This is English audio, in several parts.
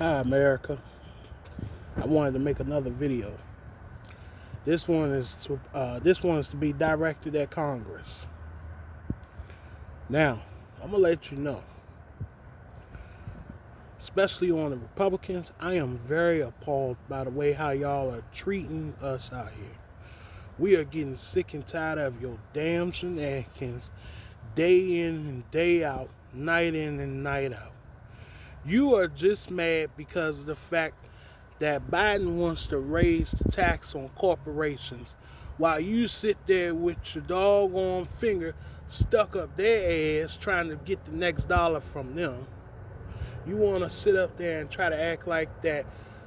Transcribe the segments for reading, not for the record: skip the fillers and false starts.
Hi America. I wanted to make another video. This one is to be directed at Congress. Now, I'm gonna let you know, especially on the Republicans, I am very appalled by the way how y'all are treating us out here. We are getting sick and tired of your damn shenanigans, day in and day out, night in and night out. You are just mad because of the fact that Biden wants to raise the tax on corporations while you sit there with your doggone finger stuck up their ass trying to get the next dollar from them. You want to sit up there and try to act like that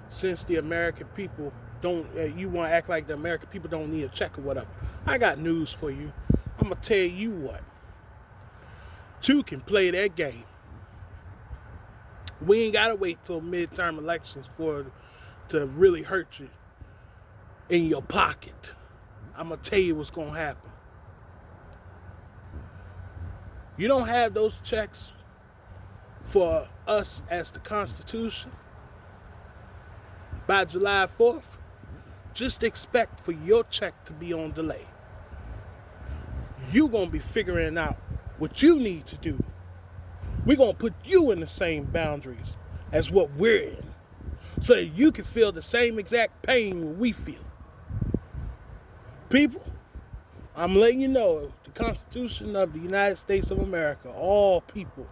since the American people don't, you want to act like the American people don't need a check or whatever. I got news for you. I'm going to tell you what. Two can play that game. We ain't got to wait till midterm elections for it to really hurt you in your pocket. I'm going to tell you what's going to happen. You don't have those checks for us as the Constitution by July 4th. Just expect for your check to be on delay. You're going to be figuring out what you need to do. We're going to put you in the same boundaries as what we're in so that you can feel the same exact pain we feel. People, I'm letting you know, the Constitution of the United States of America, all people,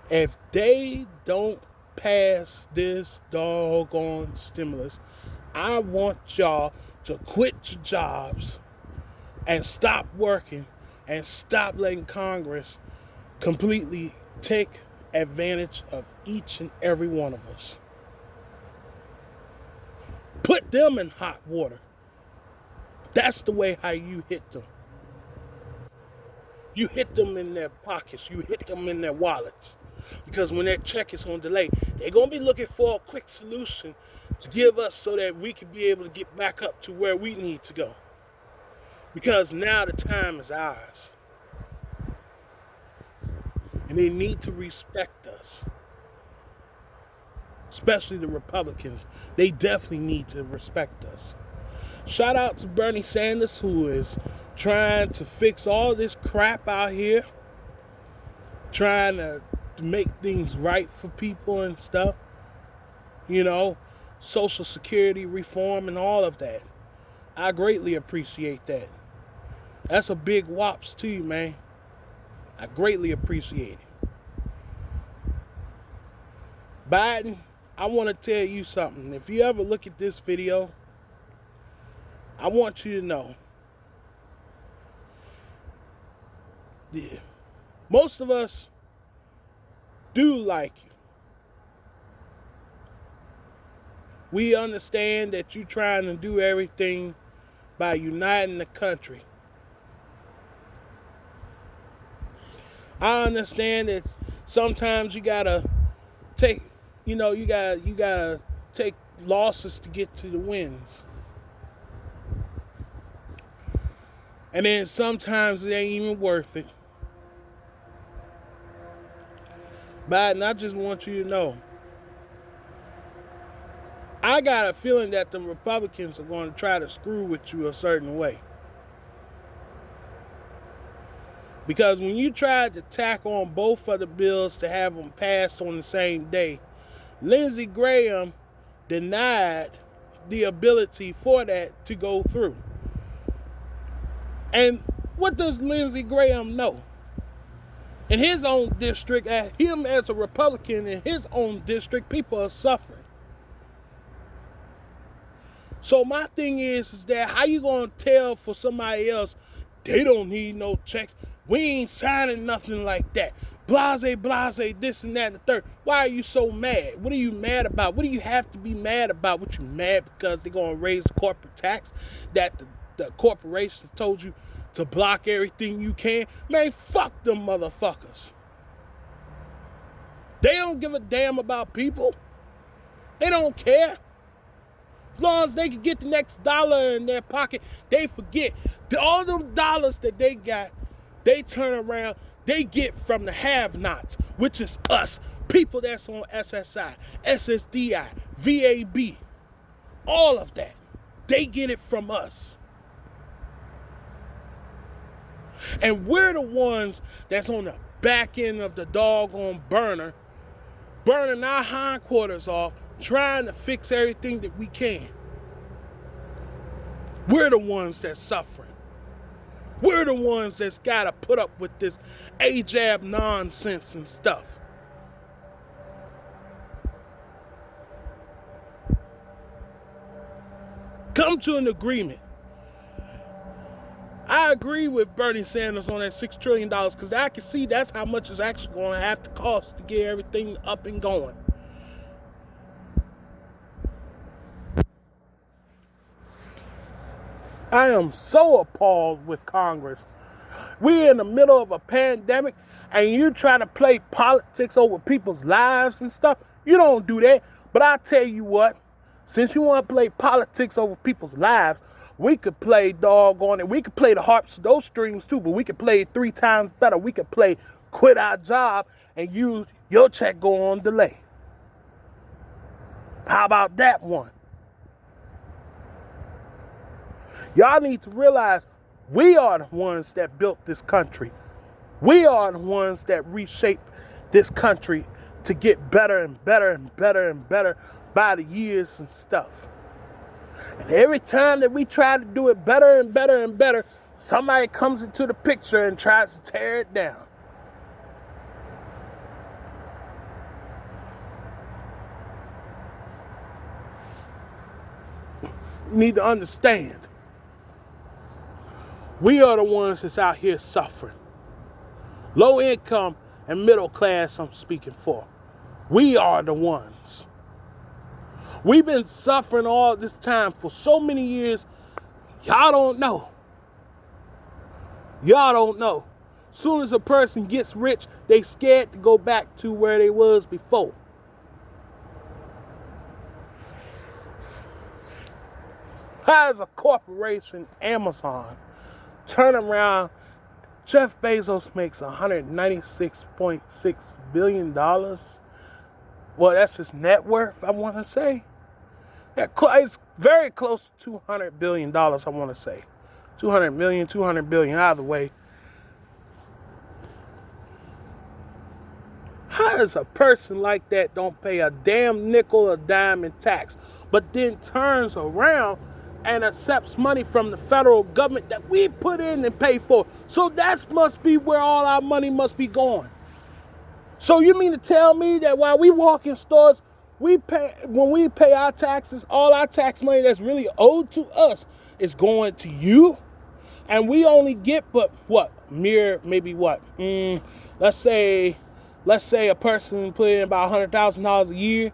if they don't pass this doggone stimulus, I want y'all to quit your jobs and stop working and stop letting Congress completely take advantage of each and every one of us. Put them in hot water. That's the way how you hit them. You hit them in their pockets. You hit them in their wallets. Because when that check is on delay, they're going to be looking for a quick solution to give us so that we can be able to get back up to where we need to go. Because now the time is ours. And they need to respect us. Especially the Republicans. They definitely need to respect us. Shout out to Bernie Sanders, who is trying to fix all this crap out here. Trying to make things right for people and stuff. You know, Social Security reform and all of that. I greatly appreciate that. That's a big whops to you, man. I greatly appreciate it. Biden, I want to tell you something. If you ever look at this video, I want you to know. Yeah, most of us do like you. We understand that you're trying to do everything by uniting the country. I understand that sometimes you gotta take, you gotta take losses to get to the wins. And then sometimes it ain't even worth it. Biden, I just want you to know, I got a feeling that the Republicans are going to try to screw with you a certain way. Because when you tried to tack on both of the bills to have them passed on the same day, Lindsey Graham denied the ability for that to go through. And what does Lindsey Graham know? In his own district, him as a Republican in his own district, people are suffering. So my thing is that how you going to tell for somebody else, they don't need no checks. We ain't signing nothing like that. Blase, this and that and the third. Why are you so mad? What are you mad about? What do you have to be mad about? What you mad because they're going to raise the corporate tax that the corporations told you to block everything you can? Man, fuck them motherfuckers. They don't give a damn about people. They don't care. As long as they can get the next dollar in their pocket, they forget. All them dollars that they got, they turn around, they get from the have-nots, which is us, people that's on SSI, SSDI, VAB, all of that, they get it from us. And we're the ones that's on the back end of the doggone burner, burning our hindquarters off, trying to fix everything that we can. We're the ones that's suffering. We're the ones that's got to put up with this AJAB nonsense and stuff. Come to an agreement. I agree with Bernie Sanders on that $6 trillion because I can see that's how much it's actually going to have to cost to get everything up and going. I am so appalled with Congress. We're in the middle of a pandemic and you try to play politics over people's lives and stuff. You don't do that. But I tell you what, since you want to play politics over people's lives, we could play doggone it. We could play the harps of those strings too, but we could play it 3 times better. We could play quit our job and use your check go on delay. How about that one? Y'all need to realize we are the ones that built this country. We are the ones that reshaped this country to get better and better and better and better by the years and stuff. And every time that we try to do it better and better and better, somebody comes into the picture and tries to tear it down. You need to understand. We are the ones that's out here suffering. Low income and middle class I'm speaking for. We are the ones. We've been suffering all this time for so many years. Y'all don't know. Y'all don't know. Soon as a person gets rich, they scared to go back to where they was before. How is a corporation, Amazon, turn around? Jeff Bezos makes $196.6 billion. Well, that's his net worth, I want to say. Yeah, it's very close to $200 billion, I want to say. 200 million, 200 billion, either way. How does a person like that don't pay a damn nickel or dime in tax, but then turns around and accepts money from the federal government that we put in and pay for? So that must be where all our money must be going. So you mean to tell me that while we walk in stores, when we pay our taxes, all our tax money that's really owed to us is going to you? And we only get let's say a person put in about $100,000 a year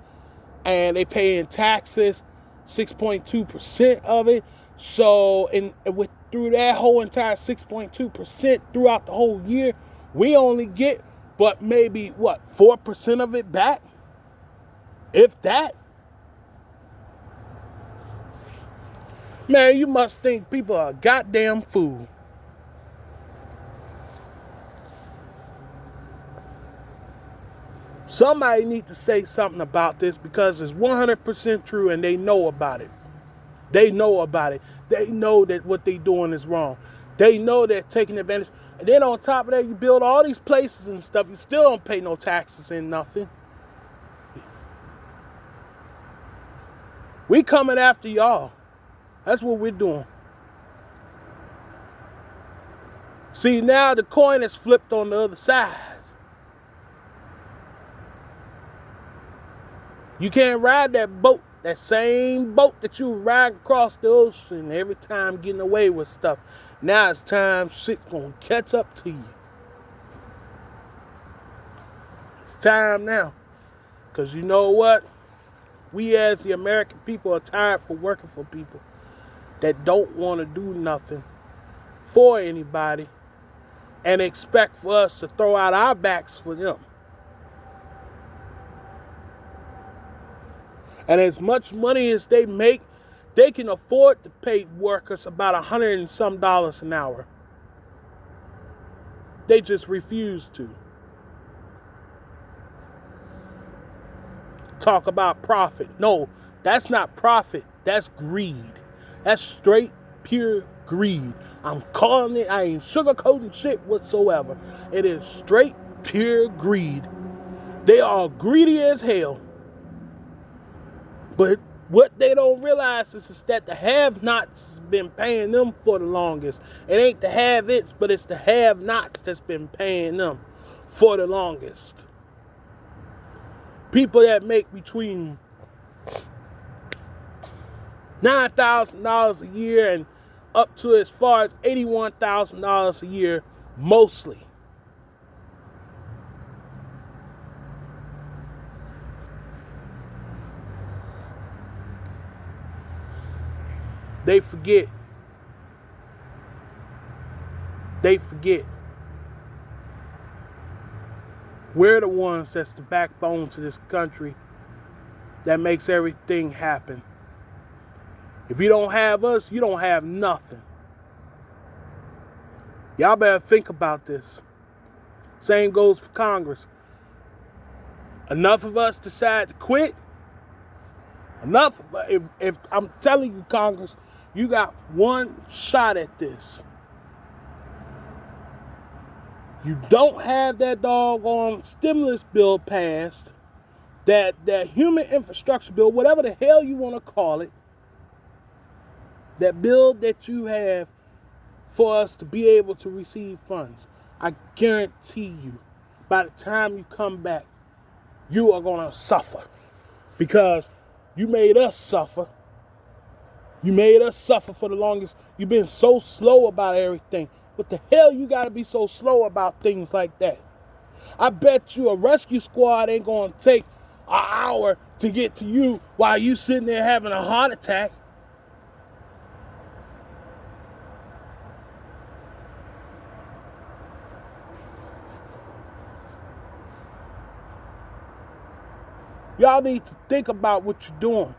and they pay in taxes 6.2% of it. So through that whole entire 6.2% throughout the whole year, we only get maybe 4% of it back? If that. Man, you must think people are a goddamn fool. Somebody need to say something about this because it's 100% true and they know about it. They know about it. They know that what they're doing is wrong. They know they're taking advantage. And then on top of that, you build all these places and stuff. You still don't pay no taxes and nothing. We coming after y'all. That's what we're doing. See, now the coin is flipped on the other side. You can't ride that boat, that same boat that you ride across the ocean every time getting away with stuff. Now it's time shit's gonna catch up to you. It's time now. Because you know what? We as the American people are tired for working for people that don't want to do nothing for anybody and expect for us to throw out our backs for them. And as much money as they make, they can afford to pay workers about $100 and some an hour. They just refuse to. talk about profit. No, that's not profit. That's greed. That's straight, pure greed. I'm calling it, I ain't sugarcoating shit whatsoever. It is straight, pure greed. They are greedy as hell. But what they don't realize is that the have-nots been paying them for the longest. It ain't the have-its, but it's the have-nots that's been paying them for the longest. People that make between $9,000 a year and up to as far as $81,000 a year, mostly. They forget. We're the ones that's the backbone to this country that makes everything happen. If you don't have us, you don't have nothing. Y'all better think about this. Same goes for Congress. Enough of us decide to quit. Enough. If I'm telling you, Congress, you got one shot at this. You don't have that doggone stimulus bill passed, that human infrastructure bill, whatever the hell you want to call it, that bill that you have for us to be able to receive funds. I guarantee you, by the time you come back, you are going to suffer. Because you made us suffer. You made us suffer for the longest. You've been so slow about everything. What the hell you got to be so slow about things like that? I bet you a rescue squad ain't going to take an hour to get to you while you sitting there having a heart attack. Y'all need to think about what you're doing.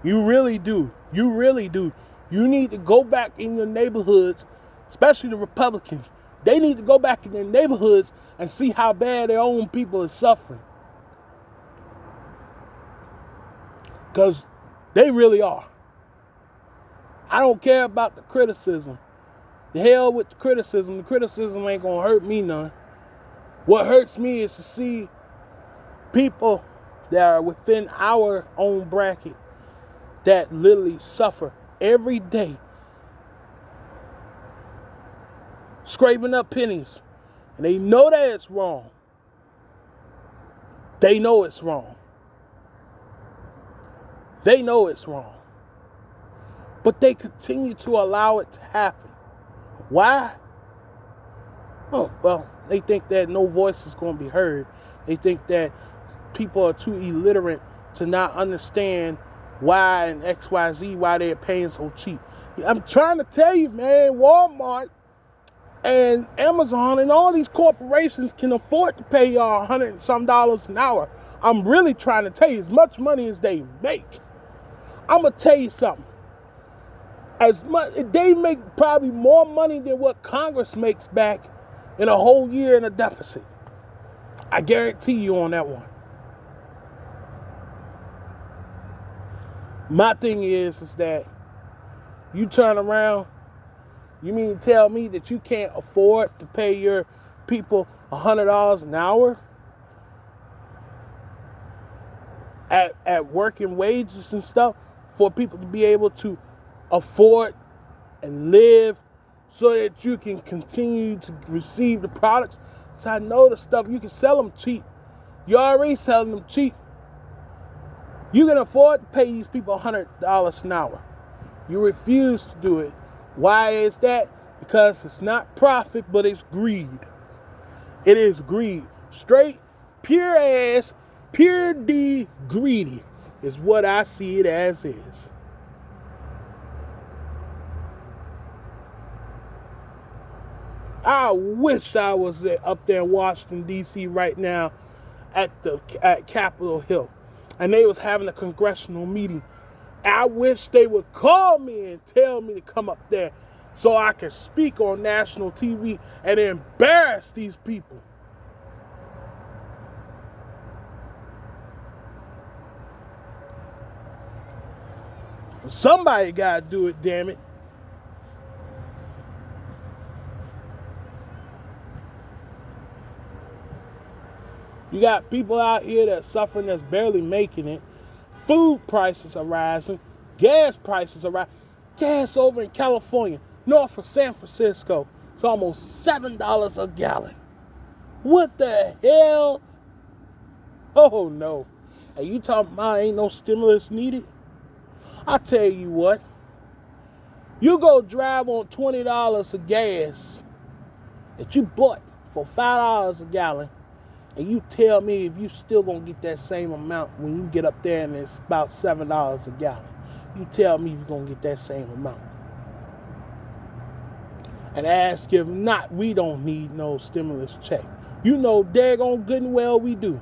You really do. You really do. You need to go back in your neighborhoods, especially the Republicans. They need to go back in their neighborhoods and see how bad their own people are suffering. Because they really are. I don't care about the criticism. The hell with the criticism. The criticism ain't going to hurt me none. What hurts me is to see people that are within our own bracket that literally suffer every day, scraping up pennies, and they know that it's wrong. They know it's wrong. They know it's wrong. But they continue to allow it to happen. Why? Oh, well, they think that no voice is going to be heard. They think that people are too illiterate to not understand why and XYZ, why they're paying so cheap. I'm trying to tell you, man, Walmart and Amazon and all these corporations can afford to pay y'all $100 and some an hour. I'm really trying to tell you, as much money as they make. I'm going to tell you something. As much, they make probably more money than what Congress makes back in a whole year in a deficit. I guarantee you on that one. My thing is that you turn around, you mean to tell me that you can't afford to pay your people $100 an hour at working wages and stuff for people to be able to afford and live so that you can continue to receive the products? So I know the stuff, you can sell them cheap. You're already selling them cheap. You can afford to pay these people $100 an hour. You refuse to do it. Why is that? Because it's not profit, but it's greed. It is greed. Straight, pure ass, pure D greedy is what I see it as is. I wish I was up there in Washington, D.C. right now at Capitol Hill. And they was having a congressional meeting. I wish they would call me and tell me to come up there so I can speak on national TV and embarrass these people. Somebody got to do it, damn it. You got people out here that's suffering, that's barely making it. Food prices are rising. Gas prices are rising. Gas over in California, north of San Francisco, it's almost $7 a gallon. What the hell? Oh no. And you talking about ain't no stimulus needed? I tell you what. You go drive on $20 of gas that you bought for $5 a gallon, and you tell me if you still gonna get that same amount when you get up there and it's about $7 a gallon. You tell me you're gonna get that same amount. And ask if not, we don't need no stimulus check. You know daggone good and well we do.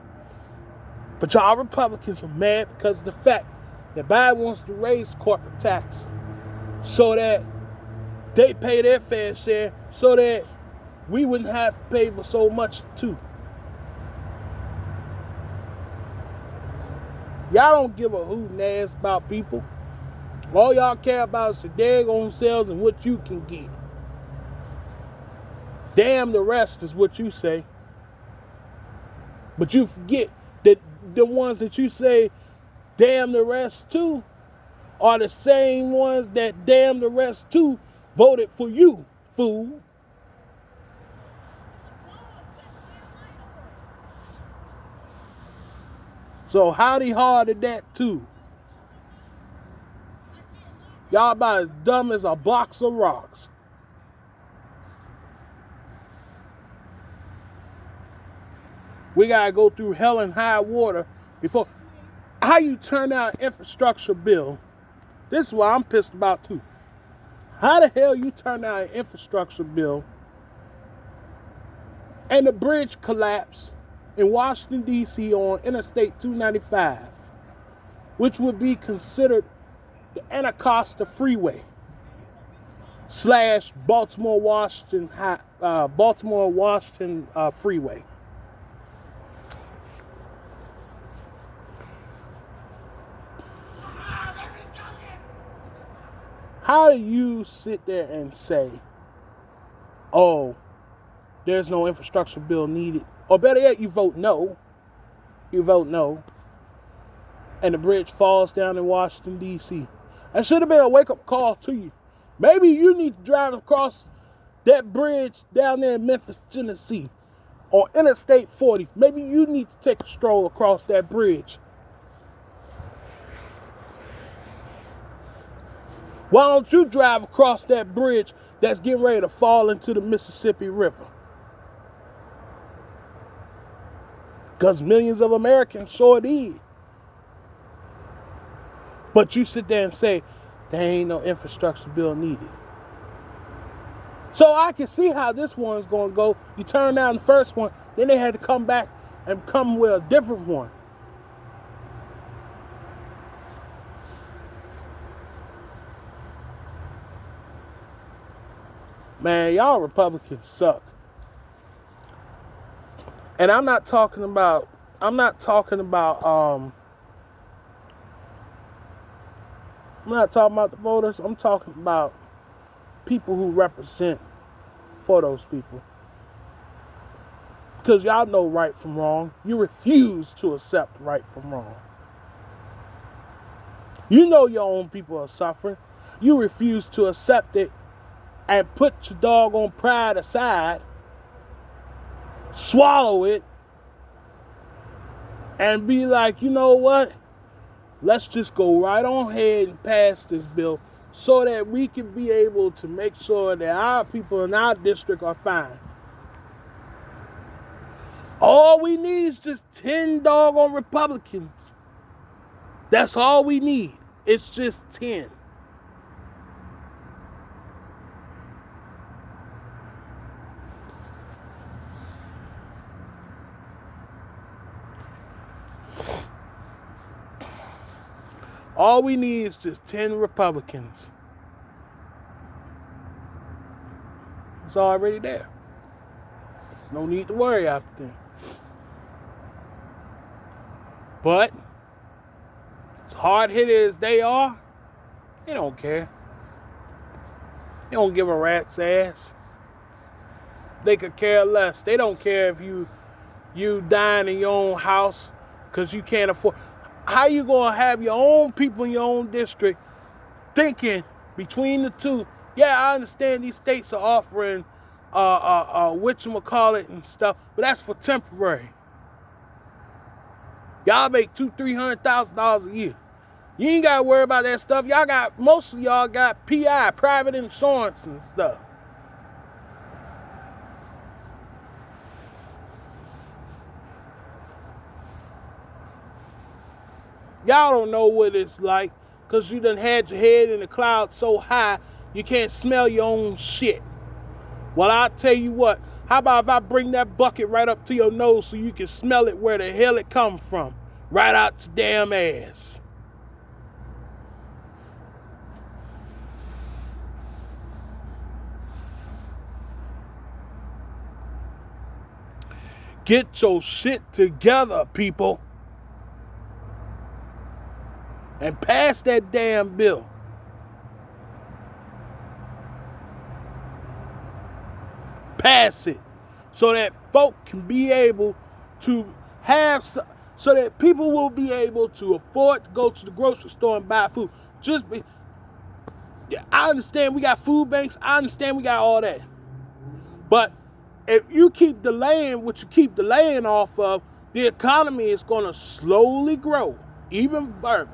But y'all Republicans are mad because of the fact that Biden wants to raise corporate tax so that they pay their fair share, so that we wouldn't have to pay for so much too. Y'all don't give a hoot and ass about people. All y'all care about is your daggone selves and what you can get. Damn the rest is what you say. But you forget that the ones that you say damn the rest to are the same ones that damn the rest to voted for you, fool. So howdy hard at that too. Y'all about as dumb as a box of rocks. We gotta go through hell and high water before. How you turn out an infrastructure bill? This is what I'm pissed about too. How the hell you turn out an infrastructure bill and the bridge collapsed in Washington, D.C. on Interstate 295, which would be considered the Anacostia Freeway / Baltimore-Washington Freeway. How do you sit there and say, oh, there's no infrastructure bill needed? Or better yet, you vote no. You vote no. And the bridge falls down in Washington, D.C. That should have been a wake-up call to you. Maybe you need to drive across that bridge down there in Memphis, Tennessee, on Interstate 40. Maybe you need to take a stroll across that bridge. Why don't you drive across that bridge that's getting ready to fall into the Mississippi River? Because millions of Americans sure did. But you sit there and say, there ain't no infrastructure bill needed. So I can see how this one's going to go. You turn down the first one, then they had to come back and come with a different one. Man, y'all Republicans suck. And I'm not talking about the voters. I'm talking about people who represent for those people. Because y'all know right from wrong. You refuse to accept right from wrong. You know your own people are suffering. You refuse to accept it and put your doggone pride aside, swallow it, and be like, you know what? Let's just go right on ahead and pass this bill so that we can be able to make sure that our people in our district are fine. All we need is just 10 doggone Republicans. That's all we need. It's just 10. All we need is just 10 Republicans. It's already there. There's no need to worry after them. But as hard-hitted as they are, They don't care. They don't give a rat's ass. They could care less. They don't care if you dying in your own house because you can't afford. How you gonna have your own people in your own district thinking between the two? Yeah, I understand these states are offering whatchamacallit and stuff, but that's for temporary. Y'all make $200,000-$300,000 a year. You ain't gotta worry about that stuff. Most of y'all got PI, private insurance and stuff. Y'all don't know what it's like because you done had your head in the clouds so high you can't smell your own shit. Well, I'll tell you what. How about if I bring that bucket right up to your nose so you can smell it where the hell it come from? Right out your damn ass. Get your shit together, people. And pass that damn bill. Pass it. So that folk can be able to have, so that people will be able to afford to go to the grocery store and buy food. I understand we got food banks. I understand we got all that. But if you keep delaying what you keep delaying off of, the economy is going to slowly grow even further.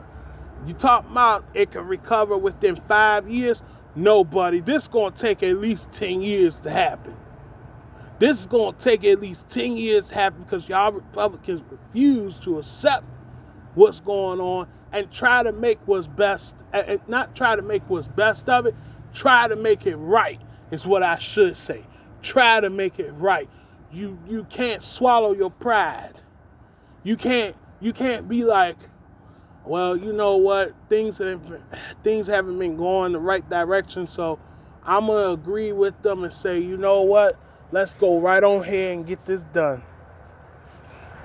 You talk about it can recover within 5 years. No, buddy. This is going to take at least 10 years to happen. This is going to take at least 10 years to happen because y'all Republicans refuse to accept what's going on and try to make what's best, and not try to make what's best of it, try to make it right is what I should say. Try to make it right. You can't swallow your pride. You can't be like, well, you know what, things haven't been going the right direction, so I'm going to agree with them and say, you know what, let's go right on here and get this done.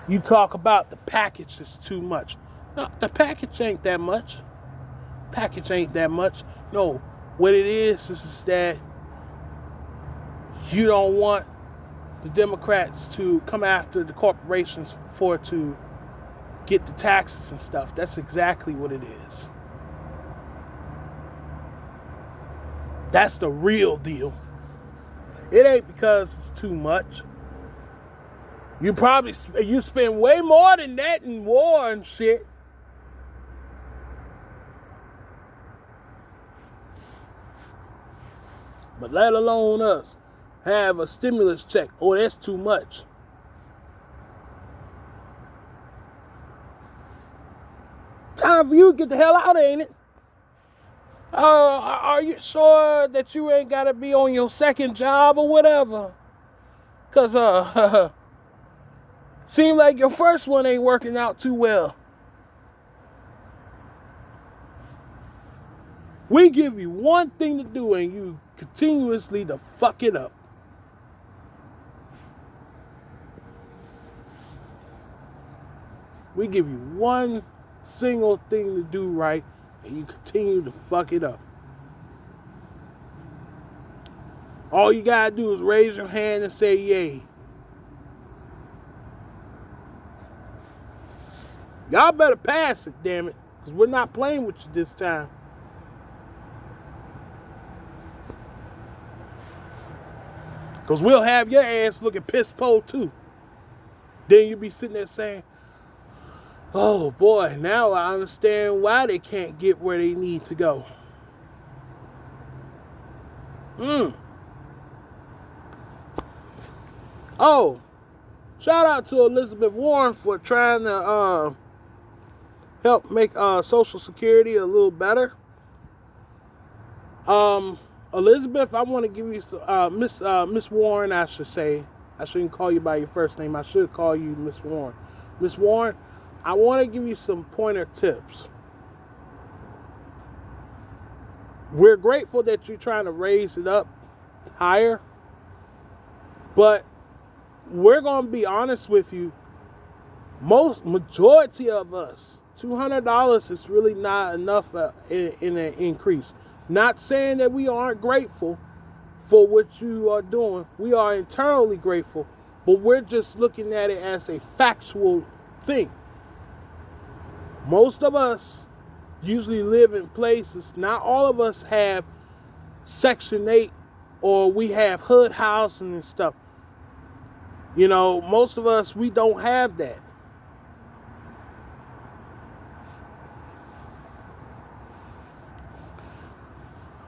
You talk about the package is too much. No, the package ain't that much. Package ain't that much. No, what it is that you don't want the Democrats to come after the corporations to get the taxes and stuff. That's exactly what it is. That's the real deal. It ain't because it's too much. You spend way more than that in war and shit. But let alone us have a stimulus check. Oh, that's too much. Time for you to get the hell out, ain't it? Are you sure that you ain't got to be on your second job or whatever? Because, seem like your first one ain't working out too well. We give you one thing to do and you continuously to fuck it up. We give you one single thing to do right and you continue to fuck it up. All you gotta do is raise your hand and say yay. Y'all better pass it, damn it, because we're not playing with you this time. Because we'll have your ass looking piss poor too. Then you'll be sitting there saying, oh boy, now I understand why they can't get where they need to go. Oh, shout out to Elizabeth Warren for trying to help make Social Security a little better. Elizabeth, I want to give you some, Miss Warren, I should say. I shouldn't call you by your first name. I should call you Miss Warren. Miss Warren, I want to give you some pointer tips. We're grateful that you're trying to raise it up higher, but we're going to be honest with you. Majority of us $200 is really not enough in an increase. Not saying that we aren't grateful for what you are doing. We are internally grateful, but we're just looking at it as a factual thing. Most of us usually live in places, not all of us have Section 8 or we have hood housing and stuff. You know, most of us, we don't have that.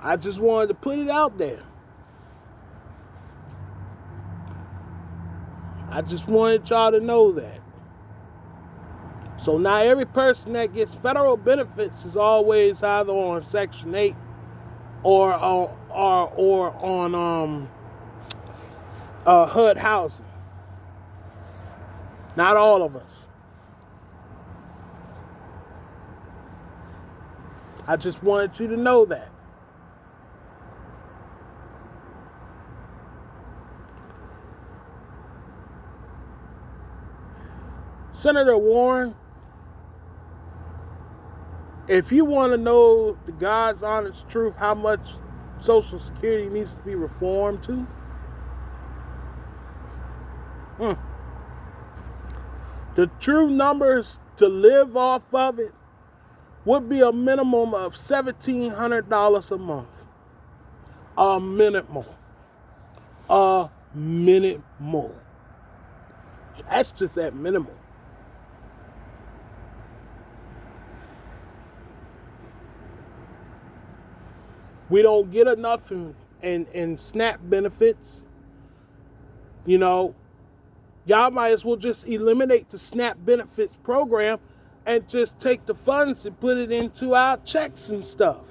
I just wanted to put it out there. I just wanted y'all to know that. So not every person that gets federal benefits is always either on Section 8 or on HUD housing. Not all of us. I just wanted you to know that. Senator Warren, if you want to know the God's honest truth, how much Social Security needs to be reformed to, the true numbers to live off of it would be a minimum of $1,700 a month. A minimum. A minimum. That's just at minimum. We don't get enough in SNAP benefits. You know, y'all might as well just eliminate the SNAP benefits program and just take the funds and put it into our checks and stuff.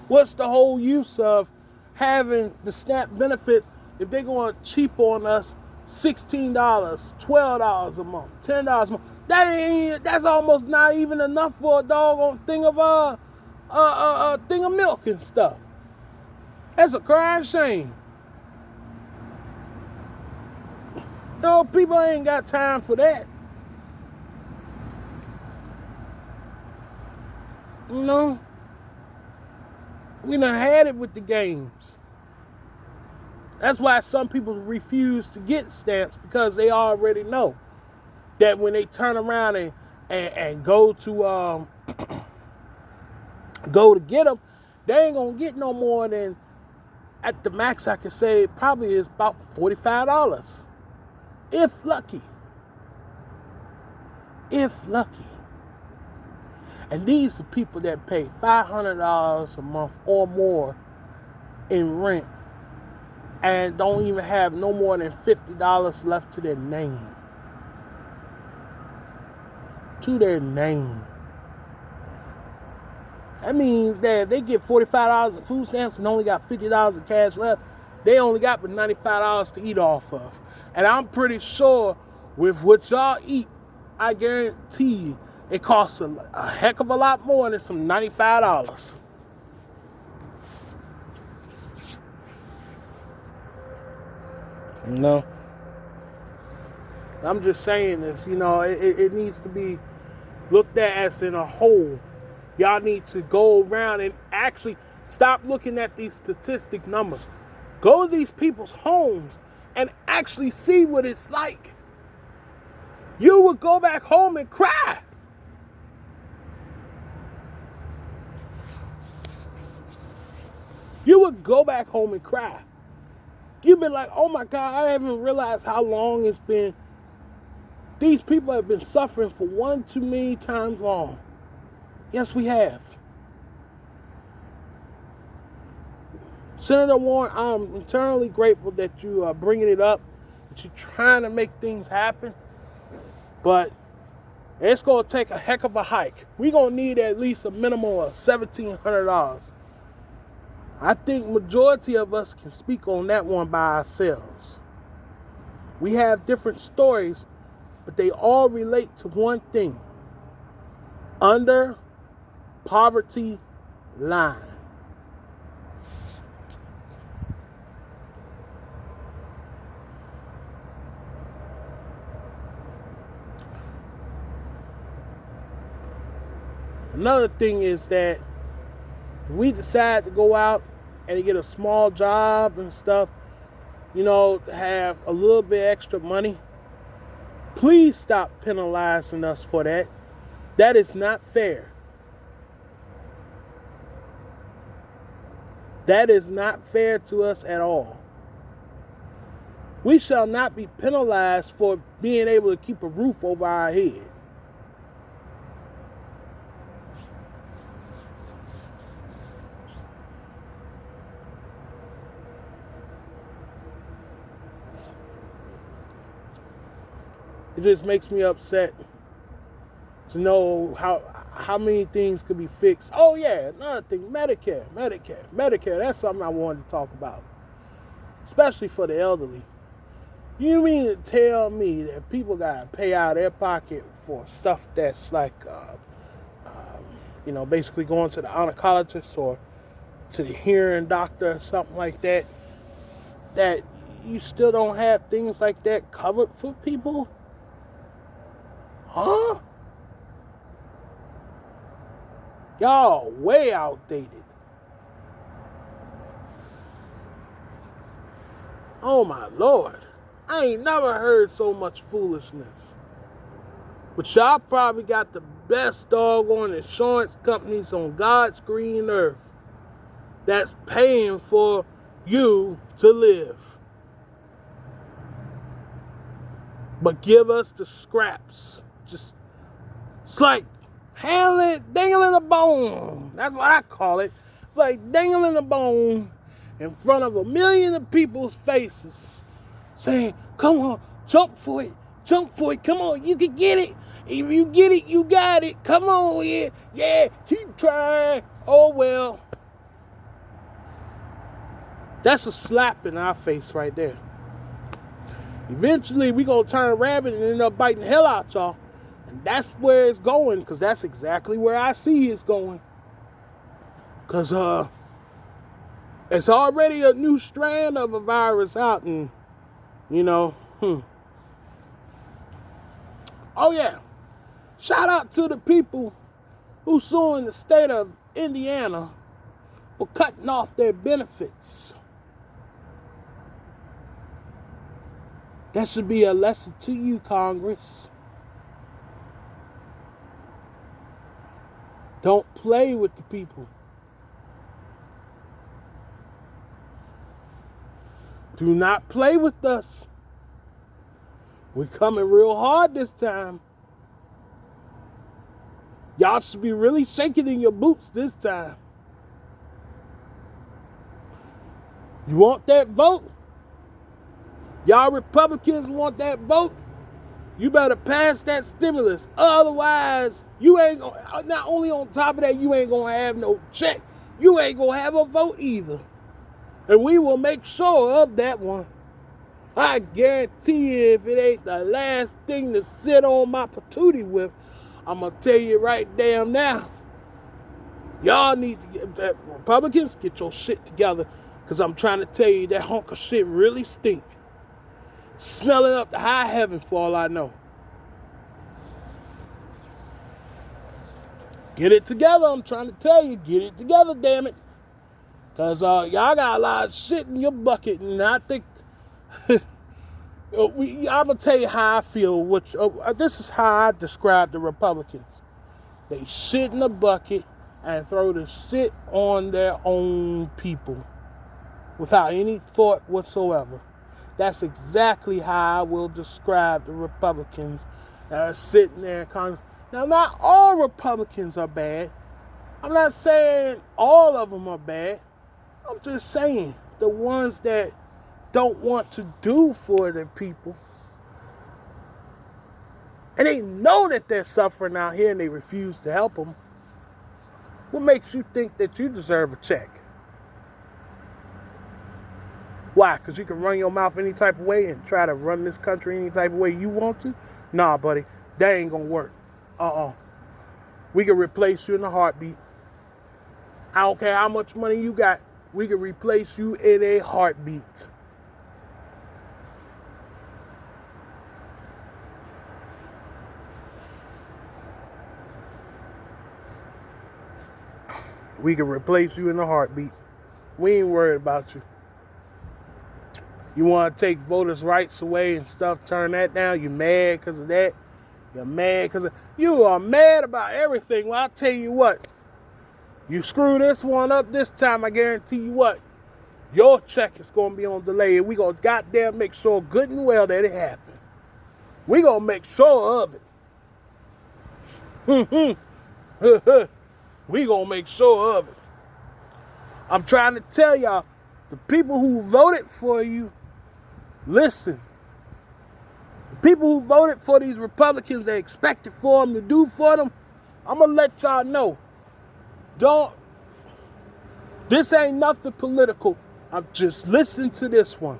What's the whole use of having the SNAP benefits if they're going cheap on us $16, $12 a month, $10 a month? That's almost not even enough for a doggone thing of thing of milk and stuff. That's a crying shame. No, people ain't got time for that. You know, we done had it with the games. That's why some people refuse to get stamps, because they already know that when they turn around and go to get them, they ain't gonna get no more than, at the max I could say, probably is about $45, if lucky. If lucky. And these are people that pay $500 a month or more in rent and don't even have no more than $50 left to their name. To their name. That means that if they get $45 in food stamps and only got $50 in cash left, they only got but $95 to eat off of. And I'm pretty sure with what y'all eat, I guarantee you, it costs a heck of a lot more than some $95. You know? I'm just saying this, you know, it needs to be looked at as in a whole. Y'all need to go around and actually stop looking at these statistic numbers. Go to these people's homes and actually see what it's like. You would go back home and cry. You would go back home and cry. You'd be like, oh my God, I haven't realized how long it's been. These people have been suffering for one too many times long. Yes, we have. Senator Warren, I'm eternally grateful that you are bringing it up, that you're trying to make things happen. But it's going to take a heck of a hike. We're going to need at least a minimum of $1,700. I think majority of us can speak on that one by ourselves. We have different stories, but they all relate to one thing: under poverty line. Another thing is that we decide to go out and get a small job and stuff, have a little bit extra money. Please stop penalizing us for that. That is not fair. That is not fair to us at all. We shall not be penalized for being able to keep a roof over our head. It just makes me upset to know how many things could be fixed. Oh yeah, another thing, Medicare. That's something I wanted to talk about, especially for the elderly. You mean to tell me that people gotta pay out of their pocket for stuff that's like, basically going to the oncologist or to the hearing doctor or something like that, that you still don't have things like that covered for people? Huh? Y'all way outdated. Oh my Lord. I ain't never heard so much foolishness. But y'all probably got the best doggone insurance companies on God's green earth that's paying for you to live. But give us the scraps. It's like dangling a bone. That's what I call it. It's like dangling a bone in front of a million of people's faces, saying, come on, jump for it, come on, you can get it. If you get it, you got it. Come on, yeah, keep trying. Oh well. That's a slap in our face right there. Eventually, we gonna turn rabbit and end up biting the hell out y'all. And that's where it's going, because that's exactly where I see it's going. Because it's already a new strand of a virus out, and Oh yeah, shout out to the people who suing the state of Indiana for cutting off their benefits. That should be a lesson to you, Congress. Don't play with the people. Do not play with us. We're coming real hard this time. Y'all should be really shaking in your boots this time. You want that vote? Y'all Republicans want that vote? You better pass that stimulus. Otherwise, you ain't gonna, not only on top of that, you ain't gonna have no check. You ain't gonna have a vote either. And we will make sure of that one. I guarantee you, if it ain't the last thing to sit on my patootie with, I'm gonna tell you right damn now. Y'all need to get, Republicans, get your shit together. Because I'm trying to tell you, that hunk of shit really stink. Smelling up to high heaven for all I know. Get it together, I'm trying to tell you. Get it together, damn it. Because y'all got a lot of shit in your bucket. And I think, I'm going to tell you how I feel. This is how I describe the Republicans. They shit in the bucket and throw the shit on their own people without any thought whatsoever. That's exactly how I will describe the Republicans that are sitting there in Congress. Now, not all Republicans are bad. I'm not saying all of them are bad. I'm just saying the ones that don't want to do for the people. And they know that they're suffering out here and they refuse to help them. What makes you think that you deserve a check? Why? Because you can run your mouth any type of way and try to run this country any type of way you want to? Nah, buddy. That ain't going to work. We can replace you in a heartbeat. I don't care how much money you got. We can replace you in a heartbeat. We can replace you in a heartbeat. We ain't worried about you. You want to take voters' rights away and stuff, turn that down. You mad because of that? You're mad because of... You are mad about everything. Well, I'll tell you what. You screw this one up this time, I guarantee you what. Your check is going to be on delay. And we going to goddamn make sure good and well that it happened. We going to make sure of it. We going to make sure of it. I'm trying to tell y'all, the people who voted for you, listen. The people who voted for these Republicans, they expected for them to do for them, I'm going to let y'all know. This ain't nothing political. I'm just listening to this one.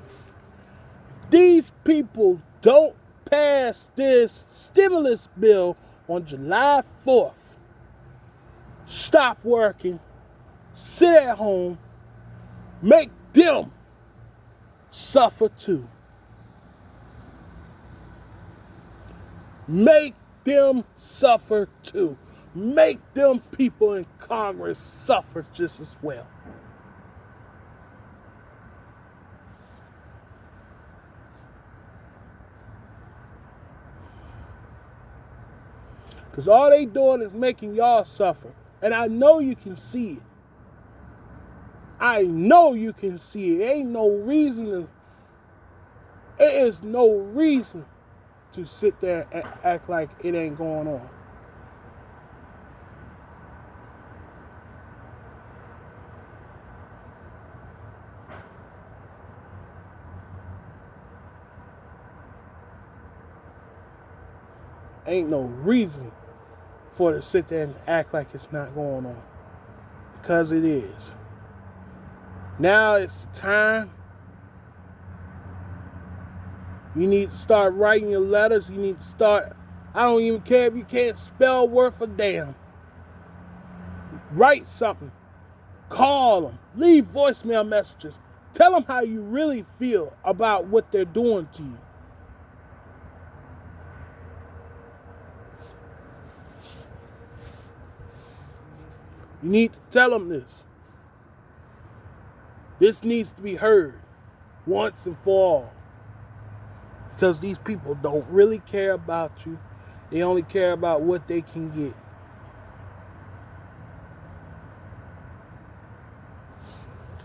These people don't pass this stimulus bill on July 4th. Stop working. Sit at home. Make them suffer too. Make them suffer too. Make them people in Congress suffer just as well. Because all they doing is making y'all suffer. And I know you can see it. I know you can see it. Ain't no reason to... There is no reason to sit there and act like it ain't going on. Ain't no reason for it to sit there and act like it's not going on. Because it is. Now it's the time. You need to start writing your letters. You need to start... I don't even care if you can't spell worth a damn. Write something. Call them. Leave voicemail messages. Tell them how you really feel about what they're doing to you. You need to tell them this. This needs to be heard once and for all. Because these people don't really care about you. They only care about what they can get.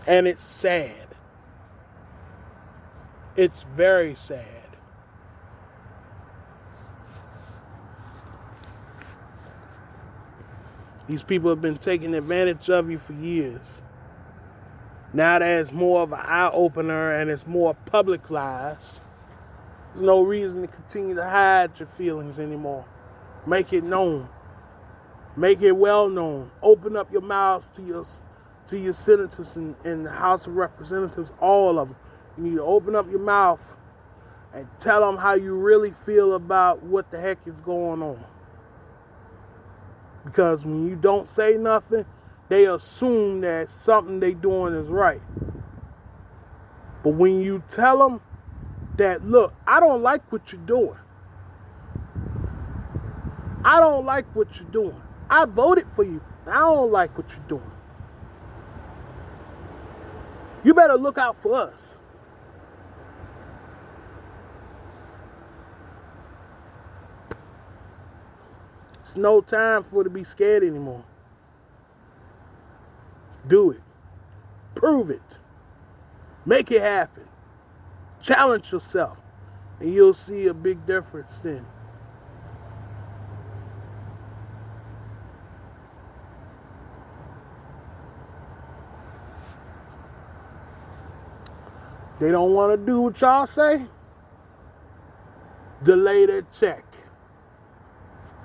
And it's sad. It's very sad. These people have been taking advantage of you for years. Now that it's more of an eye-opener and it's more publicized, there's no reason to continue to hide your feelings anymore. Make it known. Make it well known. Open up your mouths to your senators in the House of Representatives, all of them. You need to open up your mouth and tell them how you really feel about what the heck is going on. Because when you don't say nothing, they assume that something they doing is right. But when you tell them that, look, I don't like what you're doing. I don't like what you're doing. I voted for you. I don't like what you're doing. You better look out for us. It's no time for it to be scared anymore. Do it. Prove it. Make it happen. Challenge yourself. And you'll see a big difference then. They don't want to do what y'all say? Delay their check.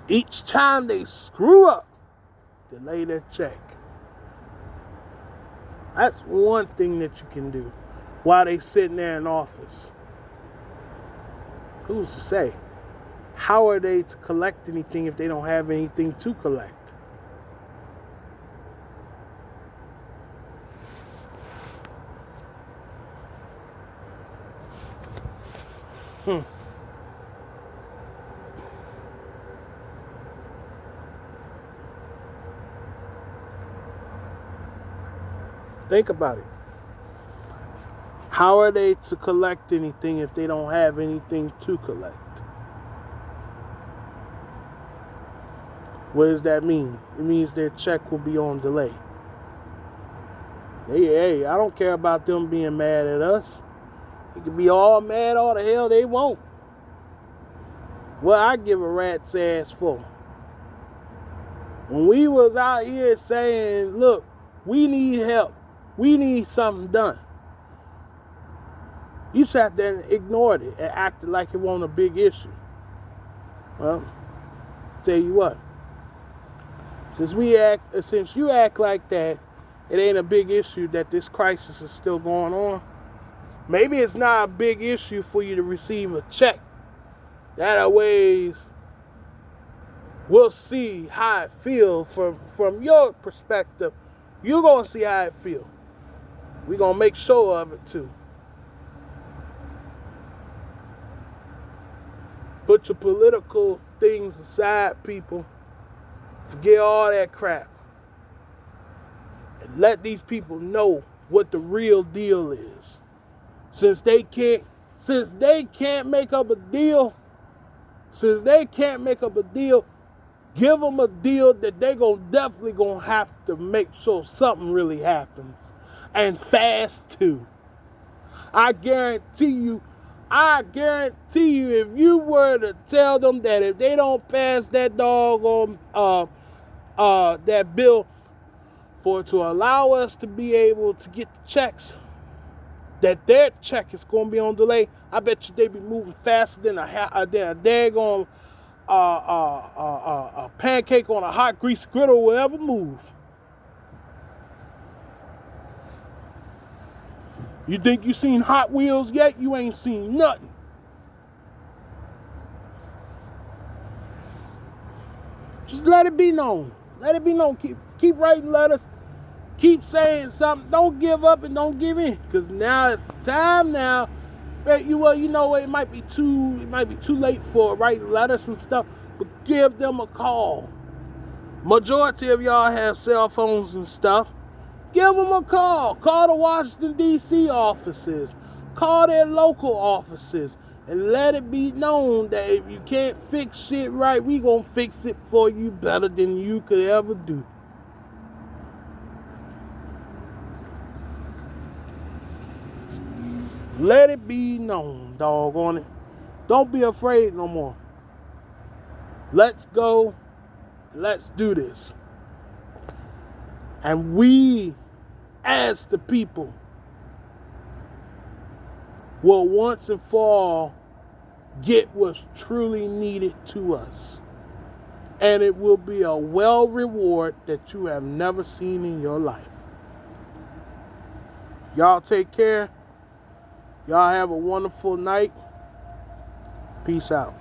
Each time they screw up, delay their check. That's one thing that you can do while they sitting there in office. Who's to say? How are they to collect anything if they don't have anything to collect? Think about it. How are they to collect anything if they don't have anything to collect? What does that mean? It means their check will be on delay. Hey, I don't care about them being mad at us. They can be all mad all the hell they want. Well, I give a rat's ass for. When we was out here saying, look, we need help. We need something done. You sat there and ignored it and acted like it wasn't a big issue. Well, tell you what. Since you act like that, it ain't a big issue that this crisis is still going on. Maybe it's not a big issue for you to receive a check. That ways we'll see how it feels from your perspective. You're going to see how it feels. We're going to make sure of it too. Put your political things aside, people. Forget all that crap. And let these people know what the real deal is. Since they can't make up a deal, give them a deal that they're definitely going to have to make sure something really happens. And fast too. I guarantee you, if you were to tell them that if they don't pass that doggone that bill to allow us to be able to get the checks, that their check is going to be on delay, I bet you they be moving faster than a daggone a pancake on a hot grease griddle will ever move. You think you seen Hot Wheels yet? You ain't seen nothing. Just let it be known. Let it be known. Keep writing letters. Keep saying something. Don't give up and don't give in. Because now it's time now. You know it might be too late for writing letters and stuff. But give them a call. Majority of y'all have cell phones and stuff. Give them a call. Call the Washington, D.C. offices. Call their local offices. And let it be known that if you can't fix shit right, we gonna fix it for you better than you could ever do. Let it be known, doggone it. Don't be afraid no more. Let's go. Let's do this. And we, as the people, will once and for all get what's truly needed to us. And it will be a well reward that you have never seen in your life. Y'all take care. Y'all have a wonderful night. Peace out.